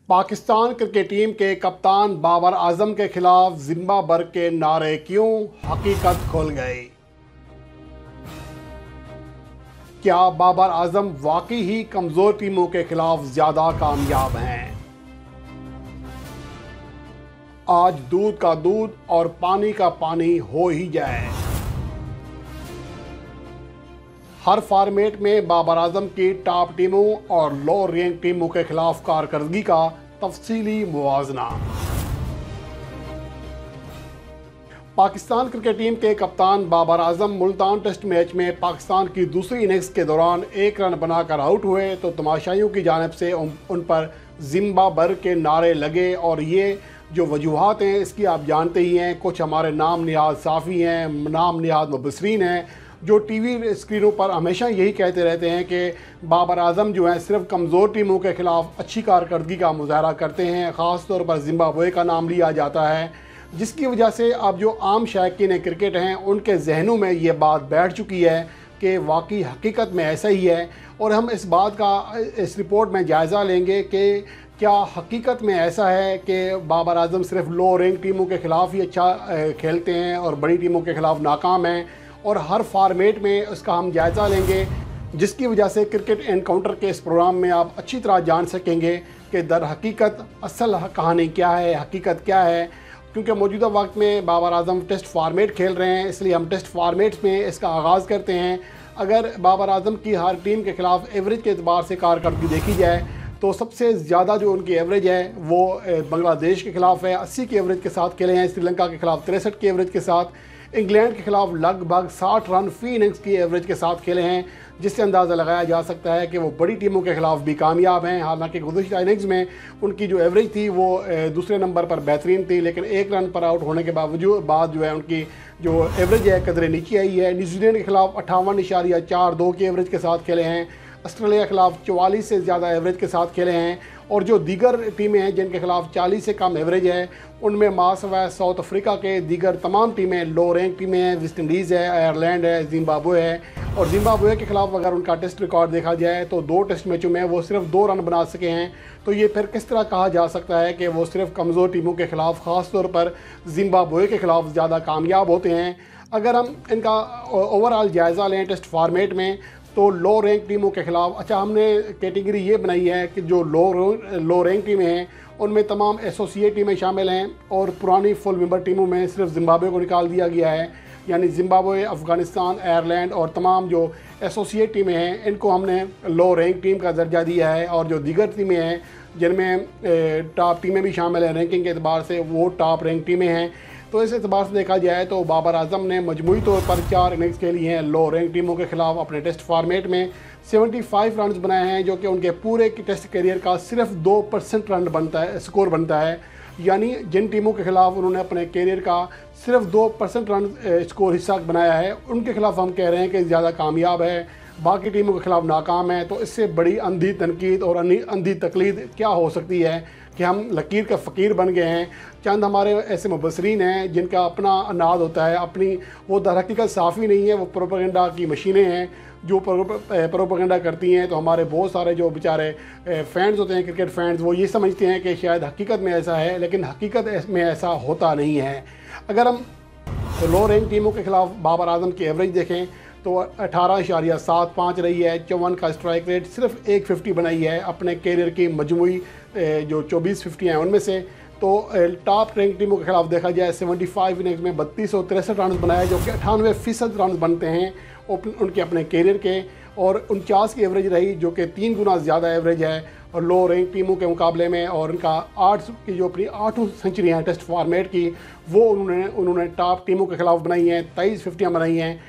Pakistan cricket team के कप्तान बाबर आजम के खिलाफ जिम्बाब्वे के नारे क्यों, हकीकत खुल गई। क्या बाबर आजम वाकई ही कमजोर टीमों के खिलाफ ज्यादा कामयाब हैं? आज दूध का दूध और पानी का पानी हो ही जाए। हर फॉर्मेट में बाबर आजम की टॉप टीमों और लो रैंक टीमों के खिलाफ कारकर्दगी का तफसीली मुवाजना। पाकिस्तान क्रिकेट टीम के कप्तान बाबर आजम मुल्तान टेस्ट मैच में पाकिस्तान की दूसरी इनिंग्स के दौरान एक रन बनाकर आउट हुए तो तमाशाइयों की जानिब से उन पर जिम्बाब्वे के नारे लगे। और ये जो वजूहात हैं इसकी आप जानते ही हैं। कुछ हमारे नाम निहाद साफ़ी हैं, नाम निहाद मुबसरीन हैं, जो टीवी स्क्रीनों पर हमेशा यही कहते रहते हैं कि बाबर आजम जो है सिर्फ कमज़ोर टीमों के ख़िलाफ़ अच्छी कारकर्दगी का मुजाहरा करते हैं। ख़ास तौर पर जिम्बाब्वे का नाम लिया जाता है, जिसकी वजह से अब जो आम शायकीन क्रिकेट हैं उनके जहनों में ये बात बैठ चुकी है कि वाकई हकीकत में ऐसा ही है। और हम इस बात का इस रिपोर्ट में जायज़ा लेंगे कि क्या हकीकत में ऐसा है कि बाबर आजम सिर्फ लो रैंक टीमों के ख़िलाफ़ ही अच्छा खेलते हैं और बड़ी टीमों के ख़िलाफ़ नाकाम हैं। और हर फॉर्मेट में उसका हम जायज़ा लेंगे, जिसकी वजह से क्रिकेट एनकाउंटर के इस प्रोग्राम में आप अच्छी तरह जान सकेंगे कि दर हकीकत असल कहानी क्या है, हकीकत क्या है। क्योंकि मौजूदा वक्त में बाबर आजम टेस्ट फॉर्मेट खेल रहे हैं, इसलिए हम टेस्ट फॉर्मेट्स में इसका आगाज़ करते हैं। अगर बाबर आजम की हर टीम के ख़िलाफ़ एवरेज के अतबार से कारकर्दगी देखी जाए तो सबसे ज़्यादा जो उनकी एवरेज है वो बांग्लादेश के ख़िलाफ़ है, 80 की एवरेज के साथ खेले हैं। श्रीलंका के ख़िलाफ़ 63 की एवरेज के साथ, इंग्लैंड के खिलाफ लगभग 60 रन फी इनिंग्स की एवरेज के साथ खेले हैं, जिससे अंदाज़ा लगाया जा सकता है कि वो बड़ी टीमों के खिलाफ भी कामयाब हैं। हालांकि गुज़श्ता इनिंग्स में उनकी जो एवरेज थी वो दूसरे नंबर पर बेहतरीन थी, लेकिन एक रन पर आउट होने के बाद जो है उनकी जो एवरेज है कदरे नीचे आई है। न्यूजीलैंड के खिलाफ 58.42 की एवरेज के साथ खेले हैं। ऑस्ट्रेलिया के खिलाफ 44 से ज़्यादा एवरेज के साथ खेले हैं। और जो दीगर टीमें हैं जिनके खिलाफ 40 से कम एवरेज है उनमें मासवा साउथ अफ्रीका के दीगर तमाम टीमें लो रैंक टीमें हैं। वेस्ट इंडीज़ है, आयरलैंड है, जिम्बाब्वे है। और जिम्बाब्वे के खिलाफ अगर उनका टेस्ट रिकॉर्ड देखा जाए तो 2 टेस्ट मैचों में वो सिर्फ 2 रन बना सके हैं। तो ये फिर किस तरह कहा जा सकता है कि वो सिर्फ कमज़ोर टीमों के खिलाफ, ख़ास तौर पर जिम्बाब्वे के खिलाफ ज़्यादा कामयाब होते हैं। अगर हम इनका ओवरऑल जायज़ा लें टेस्ट फॉर्मेट में तो लो रैंक टीमों के खिलाफ, अच्छा हमने कैटेगरी ये बनाई है कि जो लो रैंक टीमें हैं उनमें तमाम एसोसिएट टीमें शामिल हैं और पुरानी फुल मेंबर टीमों में सिर्फ जिम्बाब्वे को निकाल दिया गया है। यानी जिम्बाब्वे, अफ़गानिस्तान, आयरलैंड और तमाम जो एसोसिएट टीमें हैं इनको हमने लो रैंक टीम का दर्जा दिया है। और जो दीगर टीमें हैं जिनमें टॉप टीमें भी शामिल हैं रैंकिंग के अतबार से, वो टॉप रैंक टीमें हैं। तो इस एतबार से देखा जाए तो बाबर आजम ने मजमूई तौर पर 4 इनिंग्स खेली हैं लो रैंक टीमों के खिलाफ। अपने टेस्ट फॉर्मेट में 75 रन बनाए हैं, जो कि उनके पूरे टेस्ट करियर का सिर्फ 2% स्कोर बनता है। यानी जिन टीमों के खिलाफ उन्होंने अपने करियर का सिर्फ 2% रन स्कोर हिस्सा बनाया है उनके खिलाफ हम कह रहे हैं कि ज़्यादा कामयाब है, बाकी टीमों के खिलाफ नाकाम है। तो इससे बड़ी अंधी तनकीद और अंधी तकलीद क्या हो सकती है कि हम लकीर का फ़कीर बन गए हैं। चंद हमारे ऐसे मुबसरीन हैं जिनका अपना अनाद होता है, अपनी वो दर हकीकत साफ़ी नहीं है, वो प्रोपेगेंडा की मशीनें हैं जो प्रोपेगेंडा करती हैं। तो हमारे बहुत सारे जो बेचारे फैंस होते हैं, क्रिकेट फैंस, वो ये समझते हैं कि शायद हकीकत में ऐसा है, लेकिन हकीकत में ऐसा होता नहीं है। अगर हम लो रैंक टीमों के खिलाफ बाबर आजम की एवरेज देखें तो 18.75 रही है। 54 का स्ट्राइक रेट, सिर्फ 1 50 बनाई है अपने कैरियर की मजमूई जो 24 50 हैं उनमें से। तो टॉप रैंक टीमों के खिलाफ देखा जाए 75 इनिंग्स में 3263 रन बनाए, जो कि 98% रन बनते हैं उनके अपने कैरियर के। और 49 की एवरेज रही, जो कि 3 गुना ज़्यादा एवरेज है और लो रैंक टीमों के मुकाबले में। और उनका 8 की जो अपनी 8 सेंचुरी हैं टेस्ट फॉर्मेट की, वो उन्होंने टॉप टीमों के खिलाफ बनाई हैं। 23 50 बनाई हैं,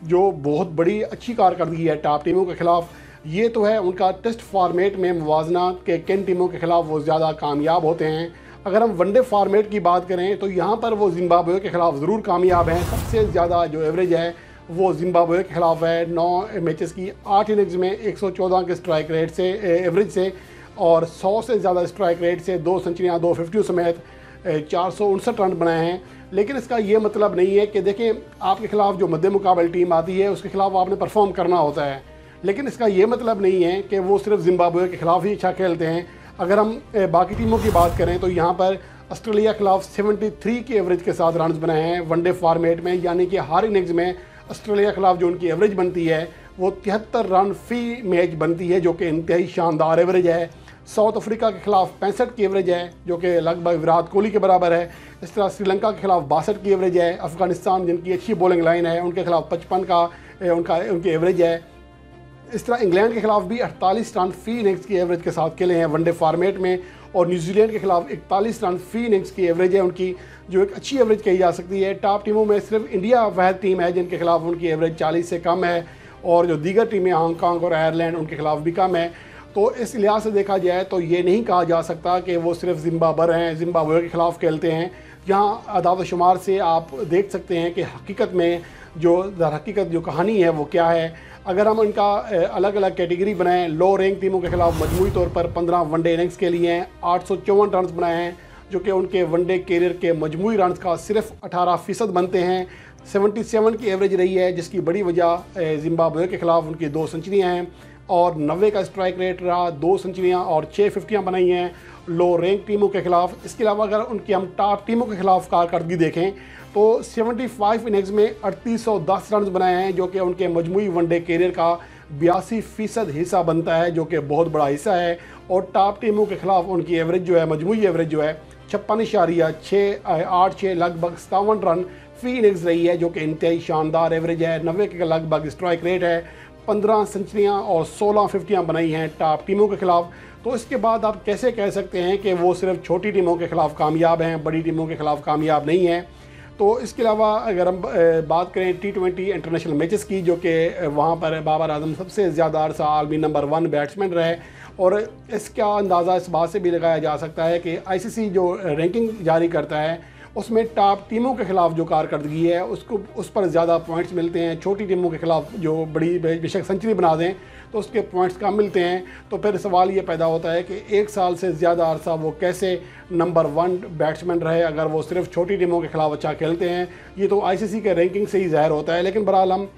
जो बहुत बड़ी अच्छी कारकर्दगी है टॉप टीमों के खिलाफ। ये तो है उनका टेस्ट फॉर्मेट में मुवाजना के किन टीमों के खिलाफ वो ज़्यादा कामयाब होते हैं। अगर हम वनडे फॉर्मेट की बात करें तो यहाँ पर वो जिम्बाब्वे के खिलाफ ज़रूर कामयाब हैं। सबसे ज़्यादा जो एवरेज है वो जिम्बाब्वे के खिलाफ है। 9 मैचेस की 8 इनिंग्स में 114 के स्ट्राइक रेट से एवरेज से और 100 से ज़्यादा स्ट्राइक रेट से 2 सेंचुरियाँ, 2 50 समेत 459 रन बनाए हैं। लेकिन इसका ये मतलब नहीं है कि देखें आपके खिलाफ जो मध्य मुकाबले टीम आती है उसके खिलाफ आपने परफॉर्म करना होता है, लेकिन इसका ये मतलब नहीं है कि वो सिर्फ जिम्बाब्वे के खिलाफ ही अच्छा खेलते हैं। अगर हम बाकी टीमों की बात करें तो यहाँ पर ऑस्ट्रेलिया के खिलाफ 73 की एवरेज के साथ रन बनाए हैं वनडे फॉर्मेट में, यानी कि हर इनिंग्स में ऑस्ट्रेलिया के खिलाफ जो उनकी एवरेज बनती है वो 73 रन फी मैच बनती है, जो कि इंतहाई शानदार एवरेज है। साउथ अफ्रीका के खिलाफ 65 की एवरेज है, जो कि लगभग विराट कोहली के बराबर है। इस तरह श्रीलंका के खिलाफ 62 की एवरेज है। अफगानिस्तान जिनकी अच्छी बॉलिंग लाइन है उनके खिलाफ 55 का उनकी एवरेज है। इस तरह इंग्लैंड के खिलाफ भी 48 रन फी इनिंग्स की एवरेज के साथ खेले हैं वनडे फॉर्मेट में, और न्यूजीलैंड के खिलाफ 41 रन फी इनिंग्स की एवरेज है उनकी, जो एक अच्छी एवरेज कही जा सकती है। टॉप टीमों में सिर्फ इंडिया वह टीम है जिनके खिलाफ उनकी एवरेज 40 से कम है, और जो दीगर टीमें हांगकॉन्ग और आयरलैंड उनके खिलाफ भी कम है। तो इस लिहाज से देखा जाए तो ये नहीं कहा जा सकता कि वो सिर्फ जिम्बाब्वे के खिलाफ खेलते हैं। यहाँ आदाद शुमार से आप देख सकते हैं कि हकीकत में जो कहानी है वो क्या है। अगर हम इनका अलग अलग कैटेगरी बनाएं, लो रैंक टीमों के खिलाफ मजमूई तौर पर 15 वनडे इनिंग्स के लिए हैं, 854 रन बनाए हैं, जो कि उनके वनडे कैरियर के मजमूई रन का सिर्फ 18% बनते हैं। 77 की एवरेज रही है, जिसकी बड़ी वजह जिम्बाब्वे के खिलाफ उनकी 2 सेंचुरियाँ हैं, और 90 का स्ट्राइक रेट रहा, 2 सेंचुरियाँ और 6 फिफ्टियाँ बनाई हैं लो रैंक टीमों के खिलाफ। इसके अलावा अगर उनकी हम टॉप टीमों के खिलाफ कारकर्दगी देखें तो 75 इनिंग्स में 3810 रन बनाए हैं, जो कि उनके मजमूई वनडे कैरियर का 82% हिस्सा बनता है, जो कि बहुत बड़ा हिस्सा है। और टॉप टीमों के खिलाफ उनकी एवरेज जो है, मजमूई एवरेज जो है 56.686 लगभग 57 रन फी इनिंग्स रही है, जो कि इंतहाई शानदार एवरेज है। 90 के लगभग स्ट्राइक रेट है, 15 सेंचुरियाँ और 16 फिफ्टियाँ बनाई हैं टॉप टीमों के खिलाफ। तो इसके बाद आप कैसे कह सकते हैं कि वो सिर्फ छोटी टीमों के खिलाफ कामयाब हैं, बड़ी टीमों के खिलाफ कामयाब नहीं हैं। तो इसके अलावा अगर हम बात करें T20 इंटरनेशनल मैचेस की, जो कि वहाँ पर बाबर आजम सबसे ज़्यादा अरसा आलमी नंबर 1 बैट्समैन रहे, और इसका अंदाज़ा इस बात से भी लगाया जा सकता है कि ICC जो रैंकिंग जारी करता है उसमें टॉप टीमों के खिलाफ जो कारकर्दगी है उस पर ज़्यादा पॉइंट्स मिलते हैं। छोटी टीमों के खिलाफ जो बड़ी बेशक सेंचुरी बना दें तो उसके पॉइंट्स कम मिलते हैं। तो फिर सवाल ये पैदा होता है कि 1 साल से ज़्यादा अरसा वो कैसे नंबर 1 बैट्समैन रहे अगर वो सिर्फ छोटी टीमों के खिलाफ अच्छा खेलते हैं। ये तो ICC के रैंकिंग से ही ज़ाहिर होता है। लेकिन बहरहाल हम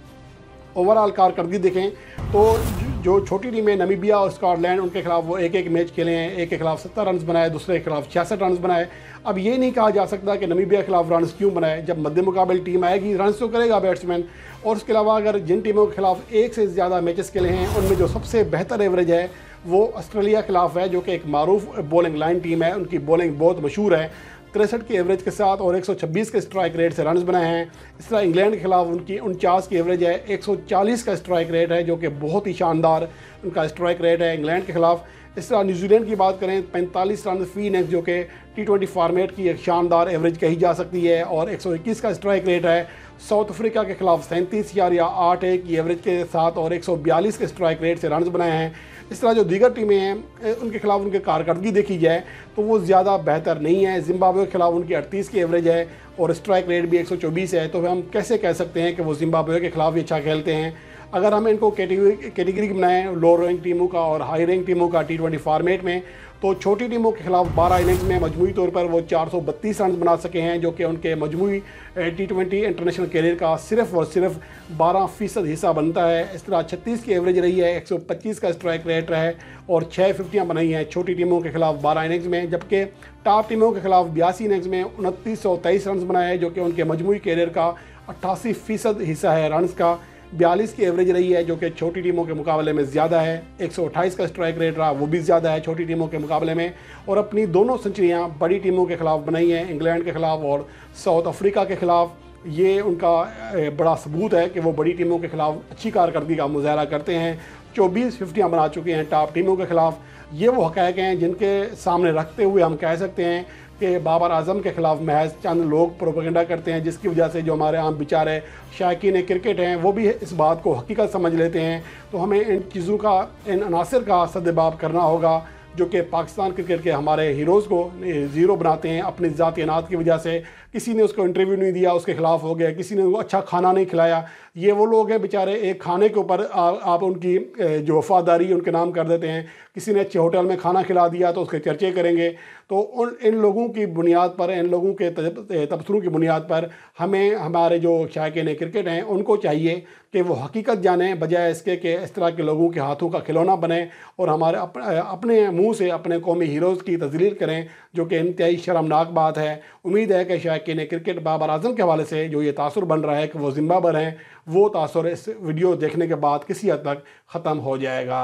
ओवरऑल कारकर्दगी देखें तो जो छोटी टीमें नमीबिया और स्कॉटलैंड, उनके खिलाफ वो एक मैच खेले हैं, एक के खिलाफ 70 रन बनाए, दूसरे के खिलाफ 66 रन बनाए। अब ये नहीं कहा जा सकता कि नमीबिया के खिलाफ रन क्यों बनाए, जब मध्य मुकाबले टीम आएगी रन तो करेगा बैट्समैन। और उसके अलावा अगर जिन टीमों के खिलाफ एक से ज़्यादा मैचेस खेले हैं उनमें जो सबसे बेहतर एवरेज है वो ऑस्ट्रेलिया के खिलाफ है, जो कि एक मारूफ बॉलिंग लाइन टीम है। उनकी बॉलिंग बहुत मशहूर है, 63 की एवरेज के साथ और 126 के स्ट्राइक रेट से रन बनाए हैं। इस तरह इंग्लैंड के खिलाफ उनकी 49 की एवरेज है, 140 का स्ट्राइक रेट है, जो कि बहुत ही शानदार उनका स्ट्राइक रेट है इंग्लैंड के खिलाफ। इस तरह न्यूजीलैंड की बात करें 45 रन फी इनिंग्स, जो कि T20 फॉर्मेट की एक शानदार एवरेज कही जा सकती है, और 121 का स्ट्राइक रेट है। साउथ अफ्रीका के खिलाफ 37 या 8 की एवरेज के साथ और 142 के स्ट्राइक रेट से रन बनाए हैं। इस तरह जो दीगर टीमें हैं उनके खिलाफ उनकी कारकर्दगी देखी जाए तो वो ज़्यादा बेहतर नहीं है। जिम्बाब्वे के खिलाफ उनकी 38 की एवरेज है और स्ट्राइक रेट भी 124 है। तो हम कैसे कह सकते हैं कि वो जिम्बाब्वे के खिलाफ भी अच्छा खेलते हैं। अगर हम इनको कैटेगरी बनाएं लो रैंक टीमों का और हाई रैंक टीमों का T20 फॉर्मेट में, तो छोटी टीमों के खिलाफ 12 इनिंग्स में मजमूई तौर पर वो 432 रन बना सके हैं, जो कि उनके मजमूई T20 इंटरनेशनल कैरियर का सिर्फ और सिर्फ 12% हिस्सा बनता है। इस तरह 36 की एवरेज रही है, 125 का स्ट्राइक रेट है और 6 फिफ्टियाँ बनाई हैं छोटी टीमों के खिलाफ 12 इनिंग्स में। जबकि टॉप टीमों के खिलाफ 82 इनिंग्स में 2923 रन बनाए हैं, जो कि उनके मजमूई कैरियर का 88% हिस्सा है रन्स का। 42 की एवरेज रही है, जो कि छोटी टीमों के मुकाबले में ज़्यादा है। 128 का स्ट्राइक रेट रहा, वो भी ज़्यादा है छोटी टीमों के मुकाबले में। और अपनी दोनों सेंचुरियाँ बड़ी टीमों के खिलाफ बनाई हैं, इंग्लैंड के खिलाफ और साउथ अफ्रीका के खिलाफ। ये उनका बड़ा सबूत है कि वो बड़ी टीमों के खिलाफ अच्छी कारकर्दगी का मुजाहरा करते हैं। 24 फिफ्टियाँ बना चुके हैं टॉप टीमों के खिलाफ। ये वो हक़ाइक़ हैं जिनके सामने रखते हुए हम कह सकते हैं कि बाबर आजम के ख़िलाफ़ महज चंद लोग प्रोपेगेंडा करते हैं, जिसकी वजह से जो हमारे आम बेचारे शायकीन क्रिकेट हैं वो भी इस बात को हकीकत समझ लेते हैं। तो हमें इन चीज़ों का, इन अनासर का सद्भाव करना होगा जो कि पाकिस्तान क्रिकेट के हमारे हीरोज़ को ज़ीरो बनाते हैं अपनी ज़ाती अनात की वजह से। किसी ने उसको इंटरव्यू नहीं दिया, उसके ख़िलाफ़ हो गया, किसी ने उसको अच्छा खाना नहीं खिलाया, ये वो लोग हैं बेचारे, एक खाने के ऊपर आप उनकी जो वफादारी उनके नाम कर देते हैं। किसी ने अच्छे होटल में खाना खिला दिया तो उसके चर्चे करेंगे। तो इन लोगों की बुनियाद पर, इन लोगों के तबसरों की बुनियाद पर हमें, हमारे जो शायकीन क्रिकेट हैं उनको चाहिए कि वो हकीकत जानें, बजाय इसके कि इस तरह के लोगों के हाथों का खिलौना बने और हमारे अपने मुंह से अपने कौमी हीरोज़ की तज़लील करें, जो कि इंतहाई शर्मनाक बात है। उम्मीद है कि शायकीन क्रिकेट बाबर आजम के हवाले से जो ये तासुर बन रहा है कि वो ज़िम्मेदार हैं, वो तासुर इस वीडियो देखने के बाद किसी हद तक ख़त्म हो जाएगा।